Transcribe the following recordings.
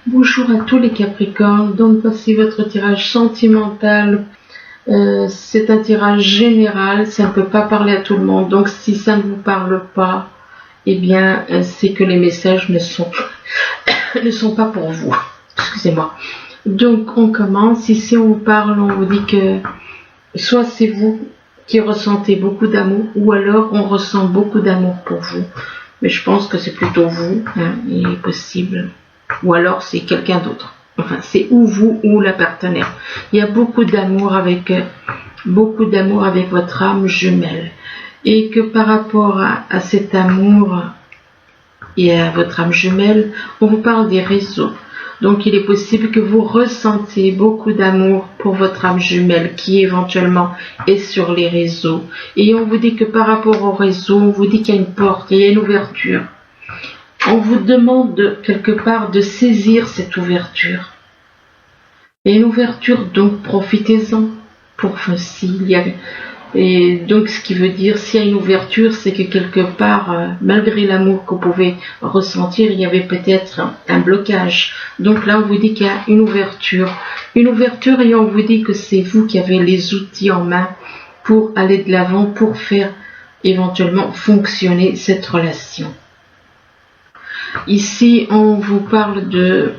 Bonjour à tous les Capricornes, donc voici votre tirage sentimental. C'est un tirage général, ça ne peut pas parler à tout le monde, donc si ça ne vous parle pas, eh bien c'est que les messages ne sont pas pour vous. Excusez-moi. Donc on commence, ici on vous parle, on vous dit que soit c'est vous qui ressentez beaucoup d'amour, ou alors on ressent beaucoup d'amour pour vous. Mais je pense que c'est plutôt vous, il est possible. Ou alors c'est quelqu'un d'autre. Enfin, c'est ou vous ou la partenaire. Il y a beaucoup d'amour avec votre âme jumelle. Et que par rapport à cet amour et à votre âme jumelle, on vous parle des réseaux. Donc il est possible que vous ressentiez beaucoup d'amour pour votre âme jumelle qui éventuellement est sur les réseaux. Et on vous dit que par rapport au réseau, on vous dit qu'il y a une porte, il y a une ouverture. On vous demande quelque part de saisir cette ouverture. Il y a une ouverture, donc profitez-en. Et donc ce qui veut dire, s'il y a une ouverture, c'est que quelque part, malgré l'amour que vous pouvez ressentir, il y avait peut-être un blocage. Donc là, on vous dit qu'il y a une ouverture. Une ouverture et on vous dit que c'est vous qui avez les outils en main pour aller de l'avant, pour faire éventuellement fonctionner cette relation. Ici, on vous parle d'une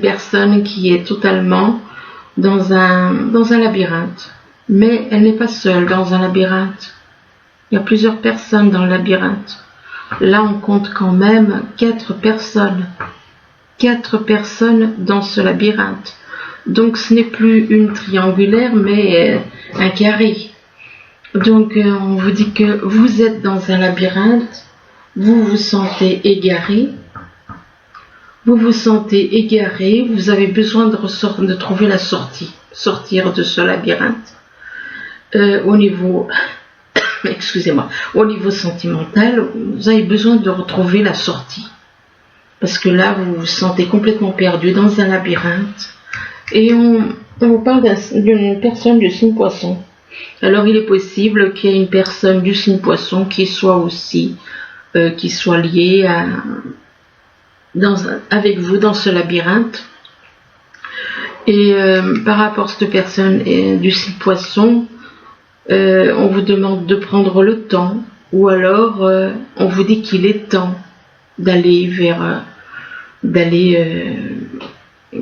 personne qui est totalement dans un labyrinthe. Mais elle n'est pas seule dans un labyrinthe. Il y a plusieurs personnes dans le labyrinthe. Là, on compte quand même 4 personnes. 4 personnes dans ce labyrinthe. Donc, ce n'est plus une triangulaire, mais un carré. Donc, on vous dit que vous êtes dans un labyrinthe. Vous vous sentez égaré, vous avez besoin de trouver la sortie, sortir de ce labyrinthe. Au niveau sentimental, vous avez besoin de retrouver la sortie. Parce que là, vous vous sentez complètement perdu dans un labyrinthe. Et on vous parle d'une personne du signe poisson. Alors, il est possible qu'il y ait une personne du signe poisson qui soit aussi qui soit lié avec vous dans ce labyrinthe. Et par rapport à cette personne du signe poisson, on vous demande de prendre le temps, ou alors on vous dit qu'il est temps de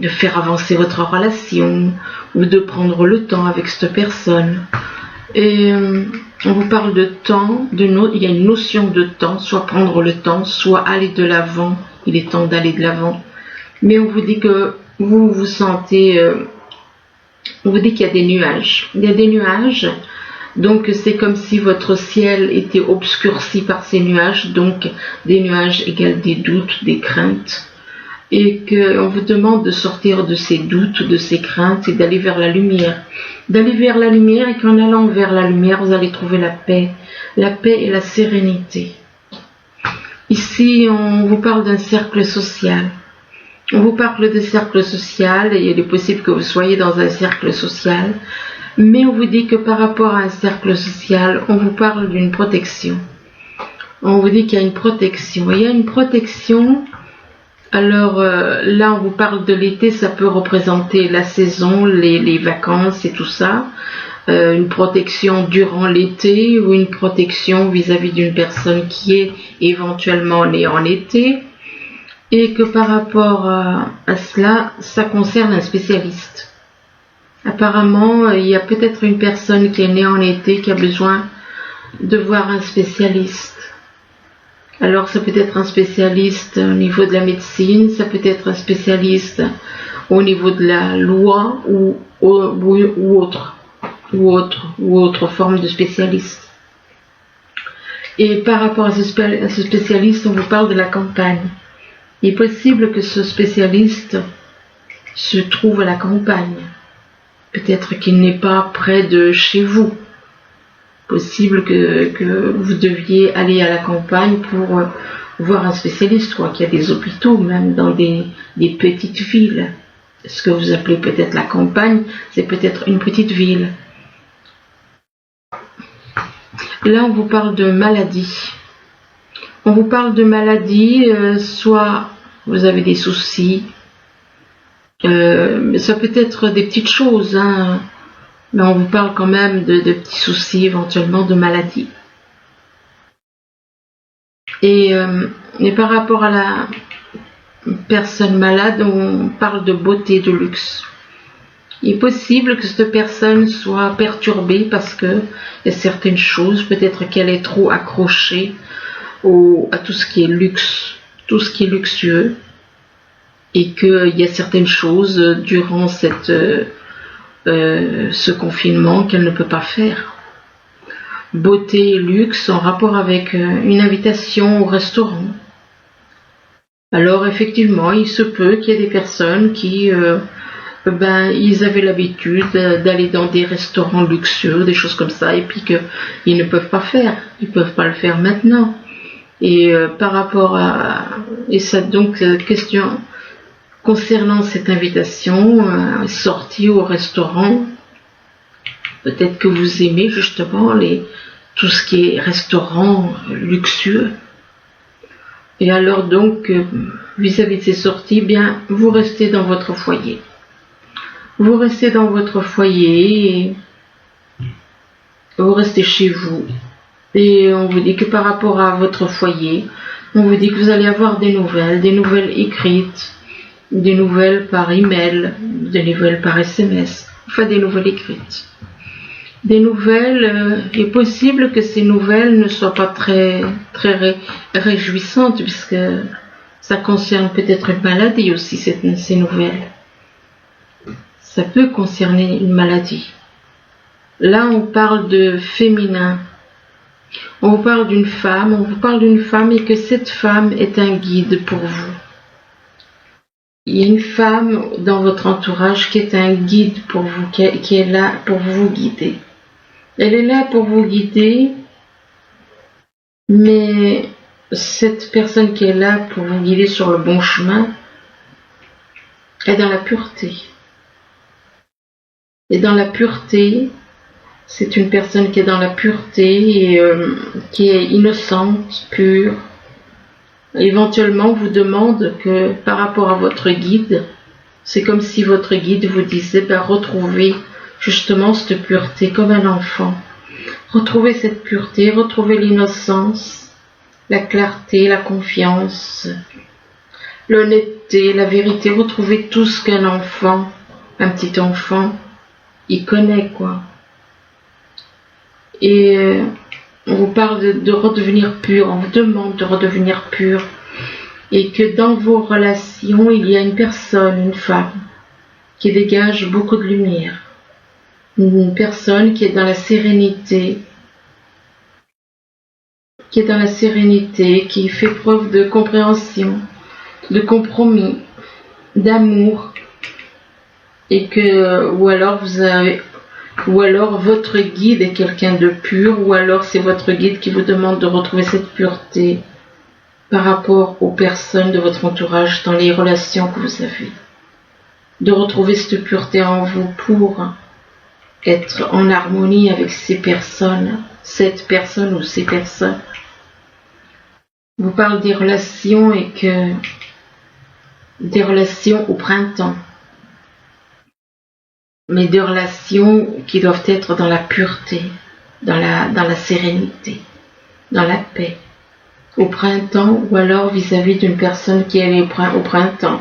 faire avancer votre relation, ou de prendre le temps avec cette personne. Et on vous parle de temps, il y a une notion de temps, soit prendre le temps, soit aller de l'avant, il est temps d'aller de l'avant. Mais on vous dit que vous vous sentez, on vous dit qu'il y a des nuages. Il y a des nuages, donc c'est comme si votre ciel était obscurci par ces nuages, donc des nuages égale des doutes, des craintes. Et qu'on vous demande de sortir de ces doutes, de ces craintes et d'aller vers la lumière. D'aller vers la lumière et qu'en allant vers la lumière, vous allez trouver la paix et la sérénité. Ici, on vous parle d'un cercle social. On vous parle de cercle social et il est possible que vous soyez dans un cercle social. Mais on vous dit que par rapport à un cercle social, on vous parle d'une protection. On vous dit qu'il y a une protection. Il y a une protection. Alors là, on vous parle de l'été, ça peut représenter la saison, les vacances et tout ça. Une protection durant l'été ou une protection vis-à-vis d'une personne qui est éventuellement née en été. Et que par rapport à cela, ça concerne un spécialiste. Apparemment, il y a peut-être une personne qui est née en été qui a besoin de voir un spécialiste. Alors ça peut être un spécialiste au niveau de la médecine, ça peut être un spécialiste au niveau de la loi ou autre forme de spécialiste. Et par rapport à ce spécialiste, on vous parle de la campagne. Il est possible que ce spécialiste se trouve à la campagne. Peut-être qu'il n'est pas près de chez vous. Possible que vous deviez aller à la campagne pour voir un spécialiste, qu'il y a des hôpitaux, même dans des petites villes. Ce que vous appelez peut-être la campagne, c'est peut-être une petite ville. Là, on vous parle de maladie. On vous parle de maladie, soit vous avez des soucis. Mais ça peut être des petites choses, hein, mais on vous parle quand même de petits soucis, éventuellement de maladies. Et par rapport à la personne malade, on parle de beauté, de luxe. Il est possible que cette personne soit perturbée parce que il y a certaines choses, peut-être qu'elle est trop accrochée à tout ce qui est luxe, tout ce qui est luxueux, et qu'il y a certaines choses durant ce confinement qu'elle ne peut pas faire. Beauté et luxe en rapport avec une invitation au restaurant. Alors effectivement, il se peut qu'il y ait des personnes qui ils avaient l'habitude d'aller dans des restaurants luxueux, des choses comme ça, et puis qu'ils ne peuvent pas faire. Ils peuvent pas le faire maintenant. Et par rapport à... Et ça donc, question concernant cette invitation, sortie au restaurant, peut-être que vous aimez justement tout ce qui est restaurant luxueux. Et alors donc, vis-à-vis de ces sorties, bien, vous restez dans votre foyer. Vous restez dans votre foyer, et vous restez chez vous. Et on vous dit que par rapport à votre foyer, on vous dit que vous allez avoir des nouvelles écrites, des nouvelles par email, des nouvelles par SMS, enfin des nouvelles écrites. Des nouvelles, il est possible que ces nouvelles ne soient pas très réjouissantes, puisque ça concerne peut-être une maladie aussi, ces nouvelles. Ça peut concerner une maladie. Là, on parle de féminin. On vous parle d'une femme, et que cette femme est un guide pour vous. Il y a une femme dans votre entourage qui est un guide pour vous, qui est là pour vous guider. Elle est là pour vous guider, mais cette personne qui est là pour vous guider sur le bon chemin est dans la pureté. Et dans la pureté, c'est une personne qui est dans la pureté et qui est innocente, pure. Éventuellement, vous demande que par rapport à votre guide, c'est comme si votre guide vous disait, retrouvez justement cette pureté comme un enfant. Retrouvez cette pureté, retrouvez l'innocence, la clarté, la confiance, l'honnêteté, la vérité. Retrouvez tout ce qu'un enfant, un petit enfant, il connaît, quoi. Et on vous parle de redevenir pur, on vous demande de redevenir pur, et que dans vos relations, il y a une personne, une femme, qui dégage beaucoup de lumière, une personne qui est dans la sérénité, qui fait preuve de compréhension, de compromis, d'amour, et que, ou alors votre guide est quelqu'un de pur, ou alors c'est votre guide qui vous demande de retrouver cette pureté par rapport aux personnes de votre entourage dans les relations que vous avez. De retrouver cette pureté en vous pour être en harmonie avec cette personne ou ces personnes. Je vous parle des relations et que des relations au printemps. Mais des relations qui doivent être dans la pureté, dans la sérénité, dans la paix, au printemps, ou alors vis-à-vis d'une personne qui est au printemps,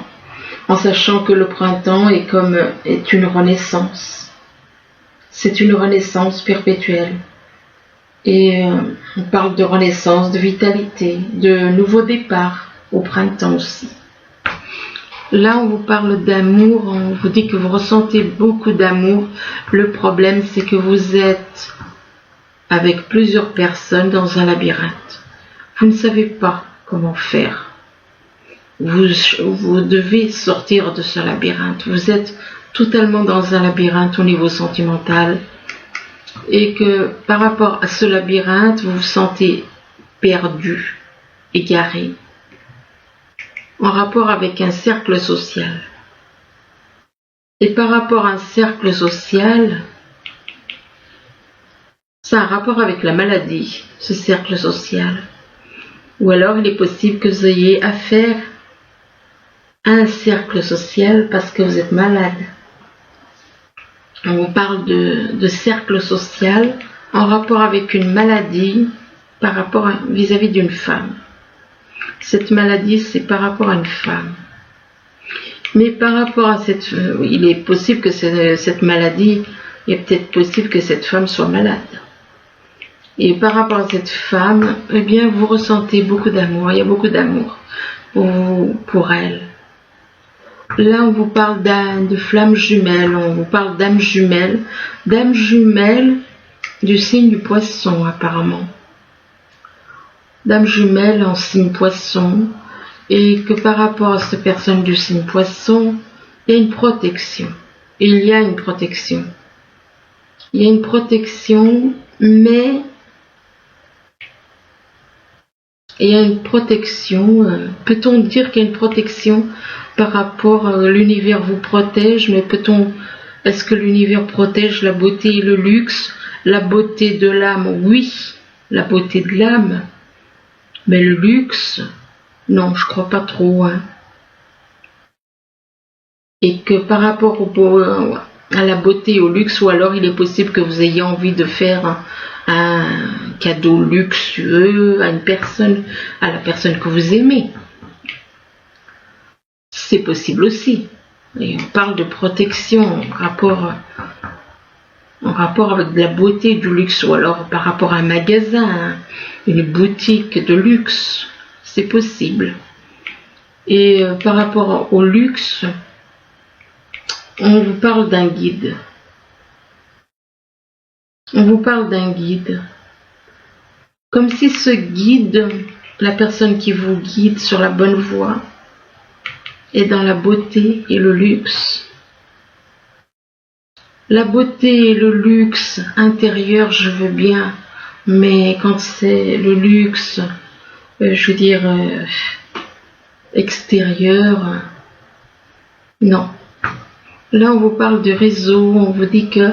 en sachant que le printemps est une renaissance. C'est une renaissance perpétuelle. Et on parle de renaissance, de vitalité, de nouveau départ au printemps aussi. Là, on vous parle d'amour, on vous dit que vous ressentez beaucoup d'amour. Le problème, c'est que vous êtes avec plusieurs personnes dans un labyrinthe. Vous ne savez pas comment faire. Vous devez sortir de ce labyrinthe. Vous êtes totalement dans un labyrinthe au niveau sentimental. Et que par rapport à ce labyrinthe, vous vous sentez perdu, égaré, en rapport avec un cercle social. Et par rapport à un cercle social, ça a un rapport avec la maladie, ce cercle social. Ou alors il est possible que vous ayez affaire un cercle social parce que vous êtes malade. On vous parle de cercle social en rapport avec une maladie par rapport vis-à-vis d'une femme. Cette maladie, c'est par rapport à une femme. Mais par rapport à il est possible que cette maladie, il est peut-être possible que cette femme soit malade. Et par rapport à cette femme, eh bien, vous ressentez beaucoup d'amour. Il y a beaucoup d'amour pour elle. Là, on vous parle de flammes jumelles, on vous parle d'âme jumelle du signe du poisson, apparemment. Dame jumelle en signe poisson, et que par rapport à cette personne du signe poisson, il y a une protection. Il y a une protection. Il y a une protection, mais il y a une protection. Peut-on dire qu'il y a une protection par rapport à l'univers vous protège, mais est-ce que l'univers protège la beauté et le luxe, la beauté de l'âme? Oui, la beauté de l'âme, mais le luxe, non, je crois pas trop. Et que par rapport à la beauté et au luxe, ou alors il est possible que vous ayez envie de faire un cadeau luxueux à à la personne que vous aimez. C'est possible aussi. Et on parle de protection en rapport avec de la beauté et du luxe, ou alors par rapport à un magasin, une boutique de luxe. C'est possible. Et par rapport au luxe, on vous parle d'un guide. On vous parle d'un guide. Comme si ce guide, la personne qui vous guide sur la bonne voie, est dans la beauté et le luxe. La beauté et le luxe intérieur, je veux bien, mais quand c'est le luxe, je veux dire, extérieur, non. Là, on vous parle de réseau, on vous dit que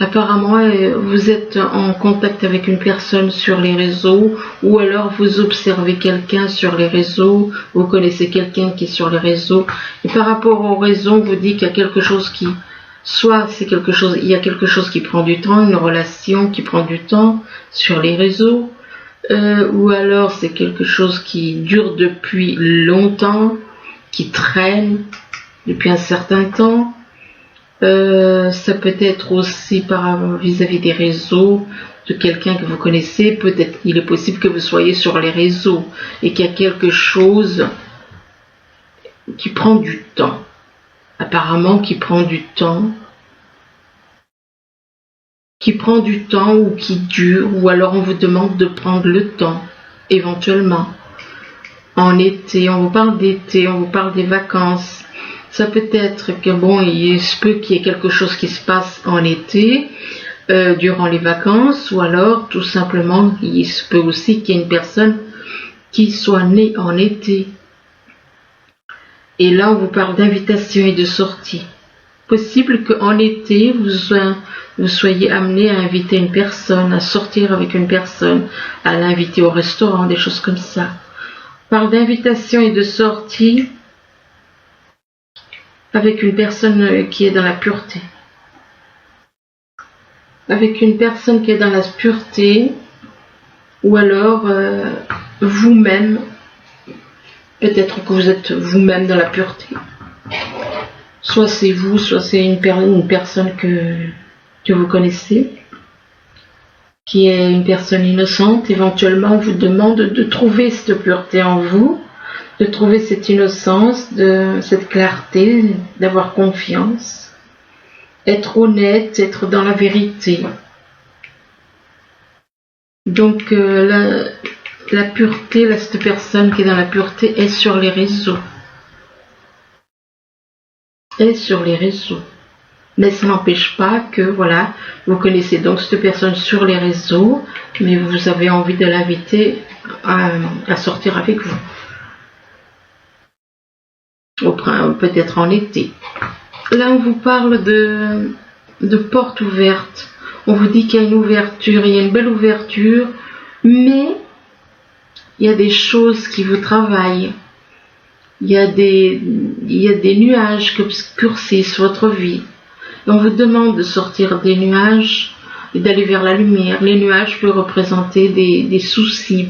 apparemment vous êtes en contact avec une personne sur les réseaux, ou alors vous observez quelqu'un sur les réseaux, vous connaissez quelqu'un qui est sur les réseaux, et par rapport au réseau, on vous dit qu'il y a quelque chose il y a quelque chose qui prend du temps, une relation qui prend du temps sur les réseaux, ou alors c'est quelque chose qui dure depuis longtemps, qui traîne depuis un certain temps. Ça peut être aussi vis-à-vis des réseaux, de quelqu'un que vous connaissez. Peut-être il est possible que vous soyez sur les réseaux et qu'il y a quelque chose qui prend du temps. Apparemment qui prend du temps. Ou qui dure, ou alors on vous demande de prendre le temps, éventuellement. En été, on vous parle d'été, on vous parle des vacances. Ça peut être que il se peut qu'il y ait quelque chose qui se passe en été, durant les vacances, ou alors tout simplement, il se peut aussi qu'il y ait une personne qui soit née en été. Et là, on vous parle d'invitation et de sortie. Possible qu'en été, vous soyez amené à inviter une personne, à sortir avec une personne, à l'inviter au restaurant, des choses comme ça. On parle d'invitation et de sortie avec une personne qui est dans la pureté. Avec une personne qui est dans la pureté, ou alors vous-même, peut-être que vous êtes vous-même dans la pureté. Soit c'est vous, soit c'est une personne que vous connaissez, qui est une personne innocente. Éventuellement, on vous demande de trouver cette pureté en vous, de trouver cette innocence, cette clarté, d'avoir confiance, être honnête, être dans la vérité. Donc la pureté, cette personne qui est dans la pureté est sur les réseaux. Mais ça n'empêche pas que, vous connaissez donc cette personne sur les réseaux, mais vous avez envie de l'inviter à sortir avec vous. Peut-être en été. Là, on vous parle de porte ouverte. On vous dit qu'il y a une ouverture, il y a une belle ouverture, mais il y a des choses qui vous travaillent. il y a des nuages qui obscurcissent votre vie. Et on vous demande de sortir des nuages et d'aller vers la lumière. Les nuages peuvent représenter des soucis,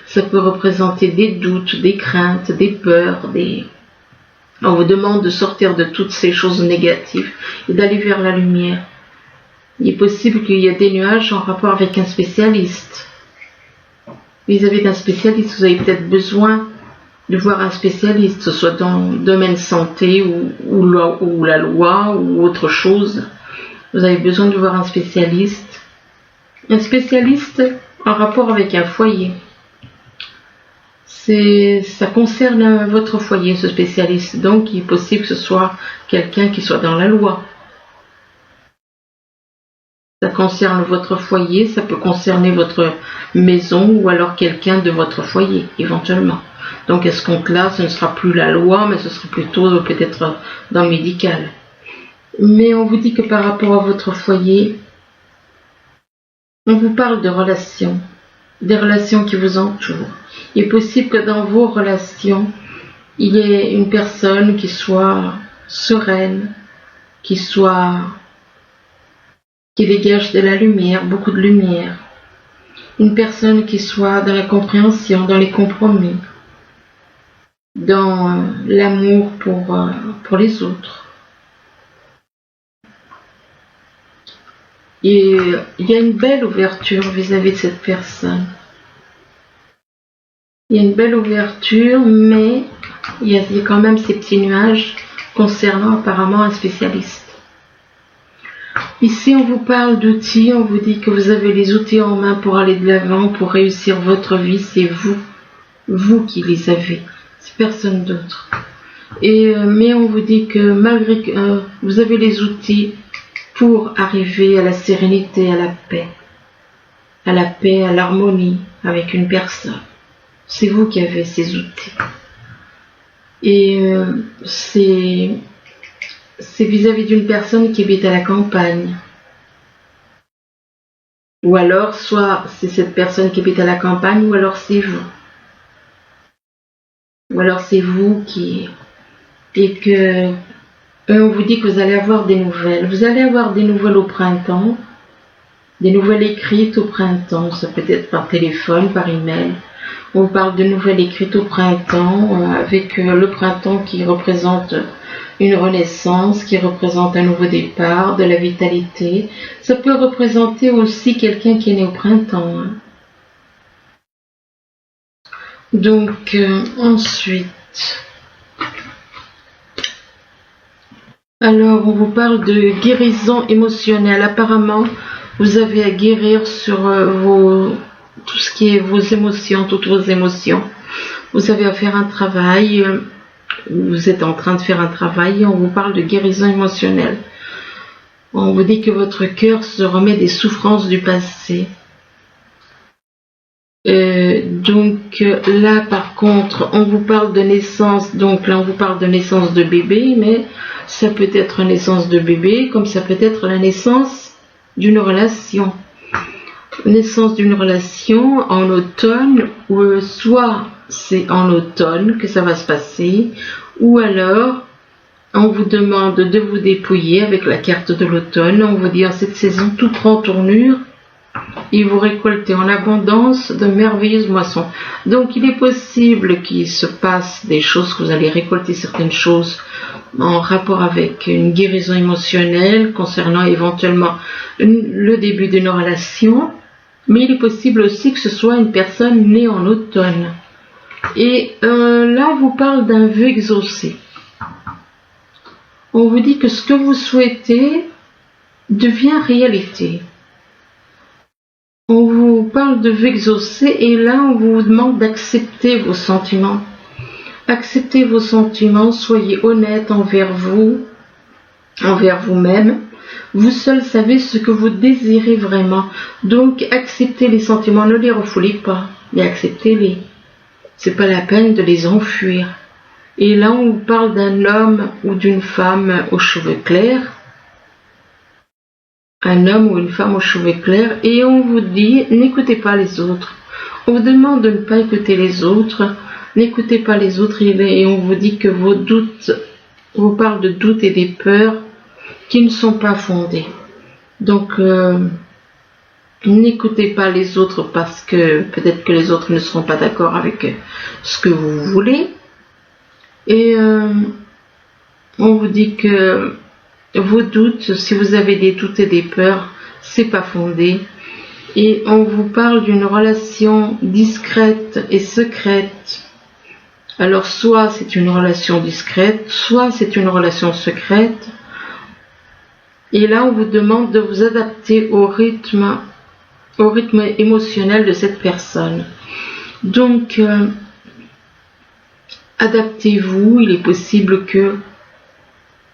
ça peut représenter des doutes, des craintes, des peurs, On vous demande de sortir de toutes ces choses négatives et d'aller vers la lumière. Il est possible qu'il y ait des nuages en rapport avec un spécialiste. Vis-à-vis d'un spécialiste, vous avez peut-être besoin de voir un spécialiste, que ce soit dans le domaine santé ou la loi ou autre chose. Vous avez besoin de voir un spécialiste. Un spécialiste en rapport avec un foyer. Ça concerne votre foyer, ce spécialiste. Donc, il est possible que ce soit quelqu'un qui soit dans la loi. Ça concerne votre foyer, ça peut concerner votre maison ou alors quelqu'un de votre foyer, éventuellement. Donc, à ce compte-là, ce ne sera plus la loi, mais ce sera plutôt peut-être dans le médical. Mais on vous dit que par rapport à votre foyer, on vous parle de relations, des relations qui vous entourent. Il est possible que dans vos relations, il y ait une personne qui soit sereine, qui dégage de la lumière, beaucoup de lumière. Une personne qui soit dans la compréhension, dans les compromis, dans l'amour pour les autres. Et il y a une belle ouverture vis-à-vis de cette personne. Il y a une belle ouverture, mais il y a quand même ces petits nuages concernant apparemment un spécialiste. Ici, on vous parle d'outils, on vous dit que vous avez les outils en main pour aller de l'avant, pour réussir votre vie, c'est vous qui les avez, c'est personne d'autre. Mais on vous dit que malgré que vous avez les outils pour arriver à la sérénité, à la paix, à l'harmonie avec une personne. C'est vous qui avez ces outils. Et c'est vis-à-vis d'une personne qui habite à la campagne. Ou alors, soit c'est cette personne qui habite à la campagne, ou alors c'est vous. Ou alors c'est vous qui... Et que... on vous dit que vous allez avoir des nouvelles. Vous allez avoir des nouvelles au printemps. Des nouvelles écrites au printemps. Ça peut être par téléphone, par email. On parle de nouvelles écrites au printemps, avec le printemps qui représente une renaissance, qui représente un nouveau départ, de la vitalité. Ça peut représenter aussi quelqu'un qui est né au printemps. Donc, ensuite... Alors, on vous parle de guérison émotionnelle. Apparemment, vous avez à guérir sur tout ce qui est vos émotions, toutes vos émotions. Vous avez à faire un travail, vous êtes en train de faire un travail et on vous parle de guérison émotionnelle. On vous dit que votre cœur se remet des souffrances du passé. Donc là, par contre, on vous parle de naissance, donc là on vous parle de naissance de bébé, mais ça peut être naissance de bébé, comme ça peut être la naissance d'une relation. Naissance d'une relation en automne, ou soit c'est en automne que ça va se passer, ou alors on vous demande de vous dépouiller avec la carte de l'automne. On vous dit en cette saison tout prend tournure et vous récoltez en abondance de merveilleuses moissons. Donc il est possible qu'il se passe des choses, que vous allez récolter certaines choses en rapport avec une guérison émotionnelle concernant éventuellement le début d'une relation, mais il est possible aussi que ce soit une personne née en automne. Et là on vous parle d'un vœu exaucé. On vous dit que ce que vous souhaitez devient réalité. On vous parle de vœu exaucé et là on vous demande d'accepter vos sentiments. Acceptez vos sentiments, soyez honnête envers vous, envers vous-même. Vous seul savez ce que vous désirez vraiment. Donc acceptez les sentiments, ne les refoulez pas, mais acceptez-les. C'est pas la peine de les enfuir. Et là on vous parle d'un homme ou d'une femme aux cheveux clairs. Un homme ou une femme aux cheveux clairs, et on vous dit n'écoutez pas les autres. On vous demande de ne pas écouter les autres, N'écoutez pas les autres et on vous dit que vos doutes, on vous parle de doutes et des peurs qui ne sont pas fondées. Donc, n'écoutez pas les autres parce que peut-être que les autres ne seront pas d'accord avec ce que vous voulez. Et on vous dit que vos doutes, si vous avez des doutes et des peurs, c'est pas fondé. Et on vous parle d'une relation discrète et secrète. Alors soit c'est une relation discrète, soit c'est une relation secrète. Et là on vous demande de vous adapter au rythme émotionnel de cette personne. Donc adaptez-vous. Il est possible que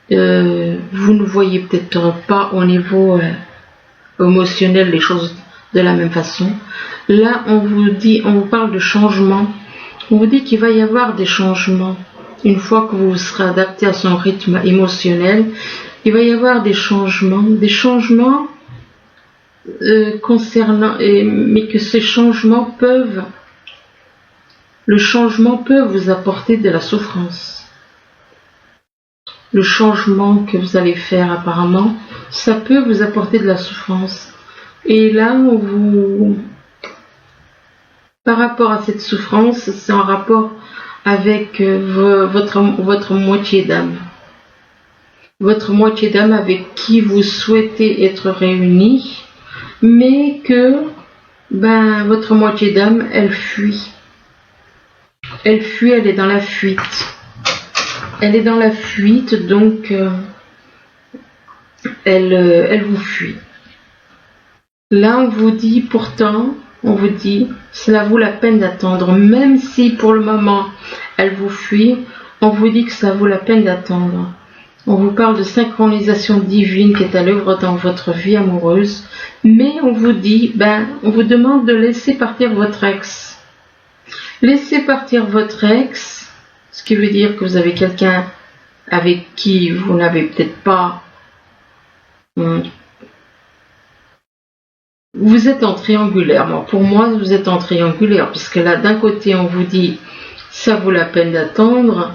vous ne voyez peut-être pas au niveau émotionnel les choses de la même façon. Là on vous parle de changement. On vous dit qu'il va y avoir des changements. Une fois que vous serez adapté à son rythme émotionnel, il va y avoir des changements concernant, mais que ces changements le changement peut vous apporter de la souffrance. Le changement que vous allez faire apparemment, ça peut vous apporter de la souffrance. Et là, par rapport à cette souffrance, c'est en rapport avec votre moitié d'âme. Votre moitié d'âme avec qui vous souhaitez être réunis, mais que votre moitié d'âme, elle fuit. Elle fuit, elle est dans la fuite. Elle est dans la fuite, donc elle vous fuit. Là, on vous dit pourtant, cela vaut la peine d'attendre, même si pour le moment elle vous fuit, on vous dit que ça vaut la peine d'attendre. On vous parle de synchronisation divine qui est à l'œuvre dans votre vie amoureuse, mais on vous dit, on vous demande de laisser partir votre ex. Laissez partir votre ex, ce qui veut dire que vous avez quelqu'un avec qui vous n'avez peut-être pas... Vous êtes en triangulaire. Pour moi, vous êtes en triangulaire, puisque là, d'un côté, on vous dit ça vaut la peine d'attendre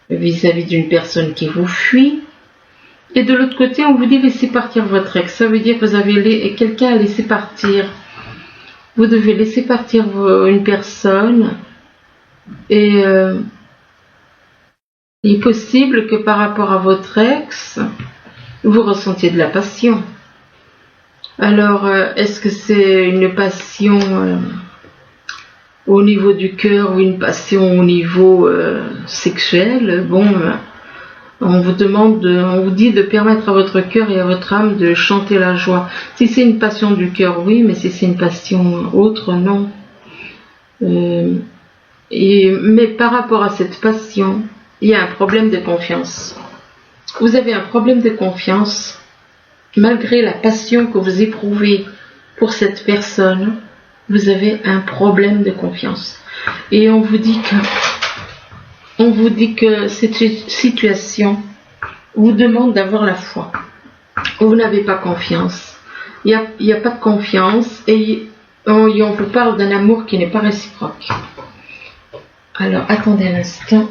vis-à-vis d'une personne qui vous fuit, et de l'autre côté, on vous dit laissez partir votre ex. Ça veut dire que vous avez quelqu'un à laisser partir. Vous devez laisser partir une personne, et il est possible que par rapport à votre ex, vous ressentiez de la passion. Alors, est-ce que c'est une passion au niveau du cœur ou une passion au niveau sexuel? On vous dit de permettre à votre cœur et à votre âme de chanter la joie. Si c'est une passion du cœur, oui, mais si c'est une passion autre, non. Mais par rapport à cette passion, il y a un problème de confiance. Vous avez un problème de confiance. Malgré la passion que vous éprouvez pour cette personne, vous avez un problème de confiance. Et on vous dit que cette situation vous demande d'avoir la foi. Vous n'avez pas confiance. Il n'y a pas de confiance et on vous parle d'un amour qui n'est pas réciproque. Alors, attendez un instant.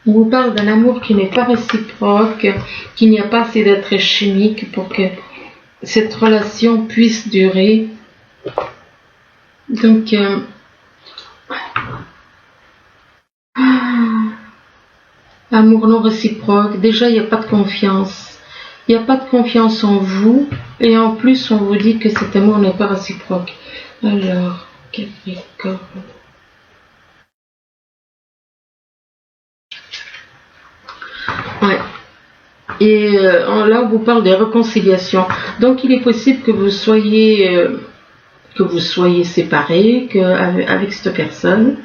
On vous parle d'un amour qui n'est pas réciproque, qu'il n'y a pas assez d'attrait chimique pour que cette relation puisse durer. Donc, amour non réciproque, déjà il n'y a pas de confiance. Il n'y a pas de confiance en vous, et en plus on vous dit que cet amour n'est pas réciproque. Alors, Capricorne. Ouais. Et là, on vous parle des réconciliations. Donc, il est possible que vous soyez séparés avec cette personne.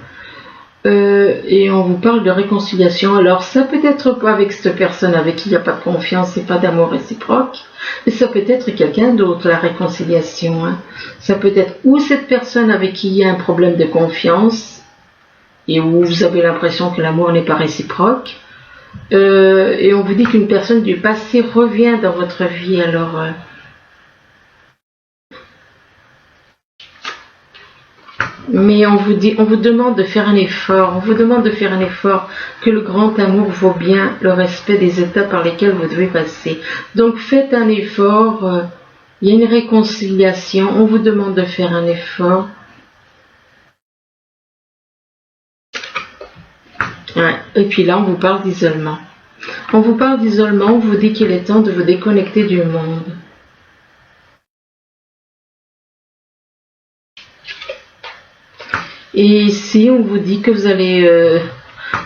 Et on vous parle de réconciliation. Alors, ça peut être pas avec cette personne avec qui il n'y a pas de confiance et pas d'amour réciproque. Mais ça peut être quelqu'un d'autre, la réconciliation. Hein. Ça peut être ou cette personne avec qui il y a un problème de confiance et où vous avez l'impression que l'amour n'est pas réciproque. Et on vous dit qu'une personne du passé revient dans votre vie. Alors, Mais on vous demande de faire un effort, on vous demande de faire un effort, que le grand amour vaut bien le respect des étapes par lesquelles vous devez passer. Donc faites un effort, il y a une réconciliation, on vous demande de faire un effort. Ouais. Et puis là, on vous parle d'isolement. On vous parle d'isolement, on vous dit qu'il est temps de vous déconnecter du monde. Et ici, on vous dit que vous allez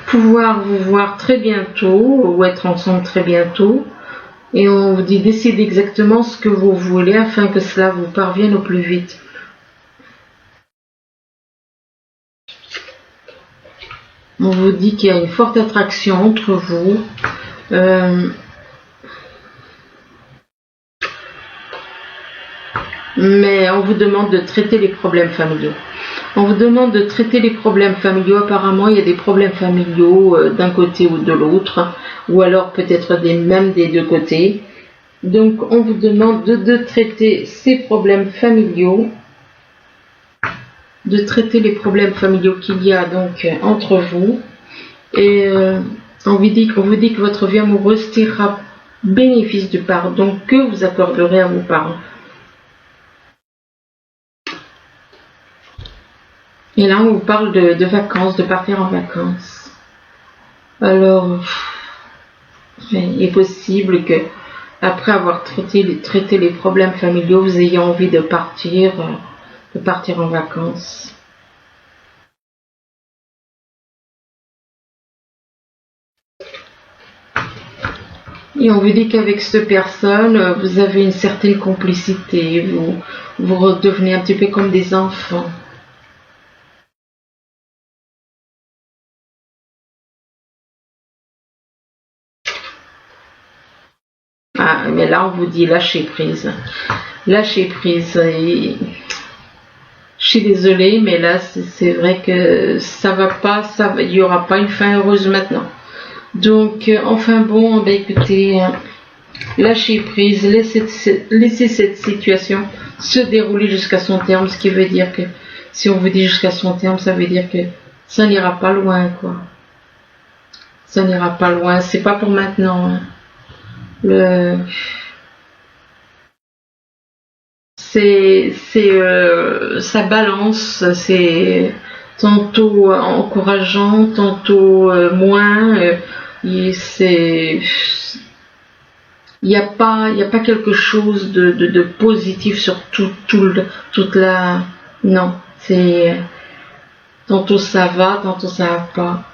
pouvoir vous voir très bientôt, ou être ensemble très bientôt. Et on vous dit décidez exactement ce que vous voulez afin que cela vous parvienne au plus vite. On vous dit qu'il y a une forte attraction entre vous. Mais on vous demande de traiter les problèmes familiaux. On vous demande de traiter les problèmes familiaux. Apparemment, il y a des problèmes familiaux d'un côté ou de l'autre, ou alors peut-être même des deux côtés. Donc, on vous demande de traiter ces problèmes familiaux, de traiter les problèmes familiaux qu'il y a donc entre vous. Et on vous dit que votre vie amoureuse tirera bénéfice du pardon que vous accorderez à vos parents. Et là, on vous parle de vacances, de partir en vacances. Alors, il est possible que, après avoir traité les problèmes familiaux, vous ayez envie de partir en vacances. Et on vous dit qu'avec cette personne, vous avez une certaine complicité, vous redevenez un petit peu comme des enfants. Ah, mais là, on vous dit lâcher prise. Lâcher prise. Et je suis désolée, mais là, c'est vrai que ça va pas, il n'y aura pas une fin heureuse maintenant. Donc, enfin bon, écoutez, lâchez prise, laissez cette situation se dérouler jusqu'à son terme, ce qui veut dire que, si on vous dit jusqu'à son terme, ça veut dire que ça n'ira pas loin, quoi. Ça n'ira pas loin, c'est pas pour maintenant, hein. Ça balance, c'est tantôt encourageant, tantôt moins. Il n'y a pas quelque chose de positif sur toute la. Non, c'est tantôt ça va, tantôt ça va pas.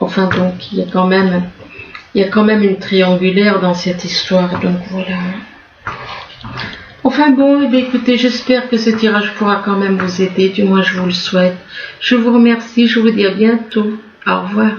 Enfin donc il y a quand même une triangulaire dans cette histoire, donc voilà. Enfin bon, écoutez, j'espère que ce tirage pourra quand même vous aider, du moins je vous le souhaite. Je vous remercie, je vous dis à bientôt. Au revoir.